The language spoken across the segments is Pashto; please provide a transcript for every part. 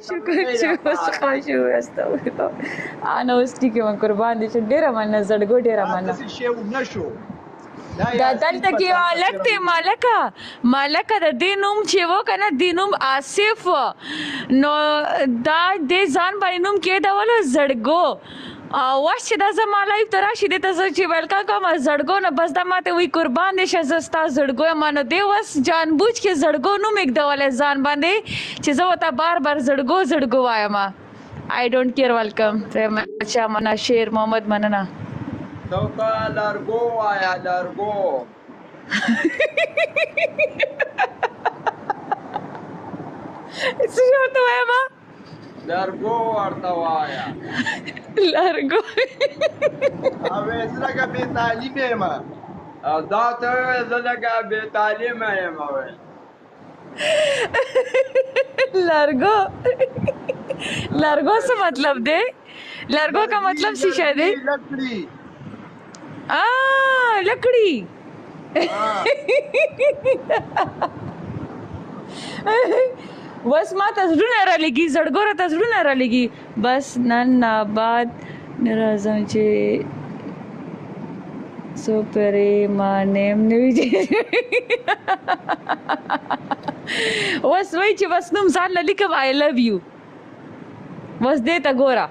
شکر چې اوس ښه شو استغفرالله انا اوس ټیک یم قربان دي چې ډېره مننه زړګو ډېره مننه داسې شی ونه شو دا دلته کې مالک دی مالکه د دې نوم چې و که نه دې نوم آصف و نو دا دې ځان باندې نوم کېدولو زړګو وس چې دا زما لایف ته راشي دې ته زه چې ویلکم کوم زړګو نه بس دا ماته وایي قربان دی شه زه ستا زړګو یم نو دې وس جان بوجھ کې زړګو نوم ایږدولی ځان باندې چې زه ورته بار بار زړګو وایم آی ډونټ کیر ویلکم اچھا مننه شیر محمد مننه توتا لارګو وایا لارګو څه ورته وایم لارګو ورته وایا لارګو اوې زه لکه بې تعلیمه یم او دا ته وایې زه لکه بې تعلیمه یم اوې لارګو څه مطلب دی لارګو کا مطلب څه شی دی لکړي لکړي بس ما ته زړونه رالېږي زړګو راته زړونه رالېږي بس نن آباد نه راځم چې څو پرې ما نیم نه وي اوس وایي چې بس نوم ځان له لیکم آی لو یو بس دې ته ګوره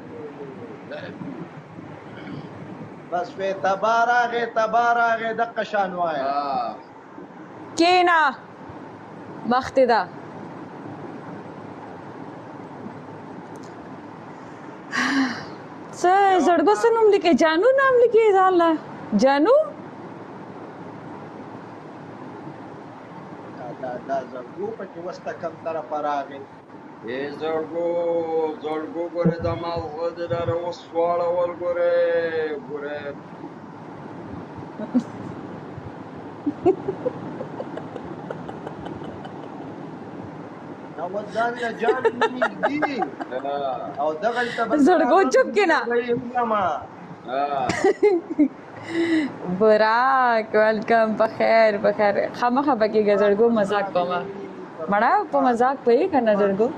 بس په تبارغه دقه شان وایا کینا وخت ده څه زړګو څه نوم لیکې جانو نام لیکې ځان له جانو دا زړګو پکې وسته کم طرفه راغی زړګو ګورې د ماغزه دې لاره اوس واړول ګورې زړګو چپ کېنه براک ویلکم په خیر خامخا پکېږه زړګو مذاق کومه مړه په مذاق پوهېږې که نه زړګو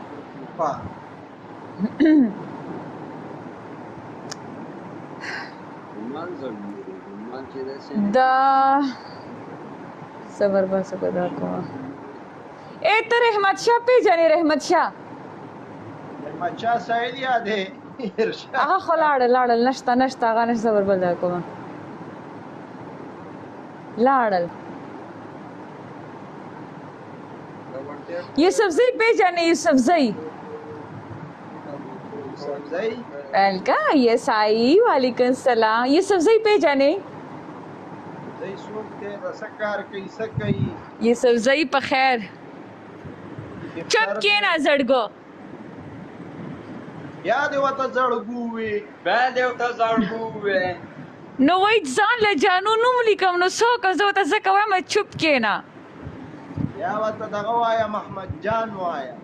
دا صبر بس خدا کومه اے ته رحمت شاه پیژنې رحمت شاه سعید یادې هغه خو لاړل نشته هغه نشته صبر بل دا کومه لاړل یوسفزئی پیژنې یوسفزئی الکا یسائی وعلیکم السلام یوسفزئی پیژنې یوسفزئی په خیر چپ کېنه زړګو بیا دې ورته زړګو وې نو وایي ځان له جانو نوم لیکم نو څوک زه ورته ځکه وایم چپ کېنه یا ورته دغه وایا محمد جان وایا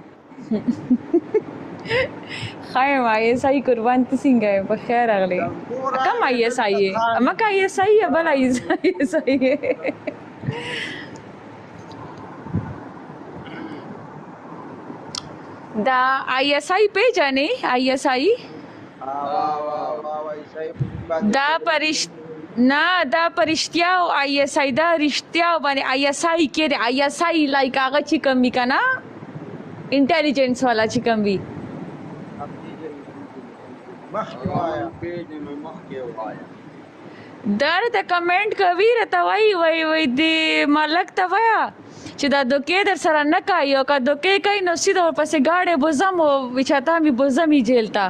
خیر آئی ایس آئی قربان ته څنګه یې په خیر راغلی کم آئی ایس آئی یې مکه آئی ایس آئی بل آئی ایس آئی دا آئی ایس آئی پیژنې آئی ایس آئی دا پرشتیا او آئی ایس آئی دا رښتیا باندې آئی ایس آئی کې دی آئی ایس آئی لایک هغه چې کم وي که نه انټیلیجنس والا چې کم وي دا راته کمنټ کوي راته وایي د ملک ته وایه چې دا دوکې در سره نه کوي او که دوکې کوي نو سیده ورپسې ګاډی بوزم او وچاته مې بوزمي جیل ته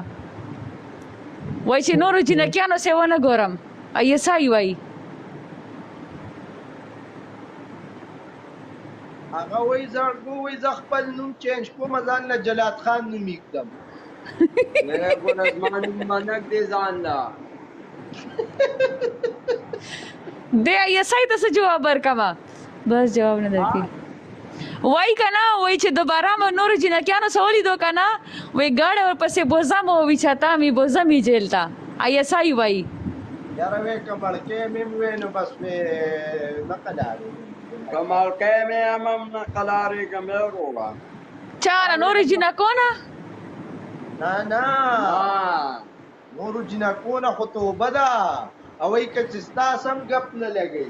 وایي چې نورو جنکیانو سې ونه ګورم آئی ایس آئی وایي هغه وایي زړګو وایي زه خپل نوم چینج کوم ځان له جلات خان نوم ایږدم منک دې ځان له دې آئی ایس آئی ته څه جواب ورکړمه بس جواب نه درکړي وایي که نه وایي چې دوباره مو نورو جنکیانو څه ولیدو که نه وایي ګاډی ورپسې بوزم او وچاته مې بوزمي جیل ته آئی ایس آئی وایي یاره وایي که مړکې مې هم وایي نو بس مې نه قلاروي که مړکې مې هم نه قلاریږم یې وروړه چا نه نورو جنکو نه نه نورو جنکونه خو توبه ده او ای که چې ستا سم ګپ نه لګی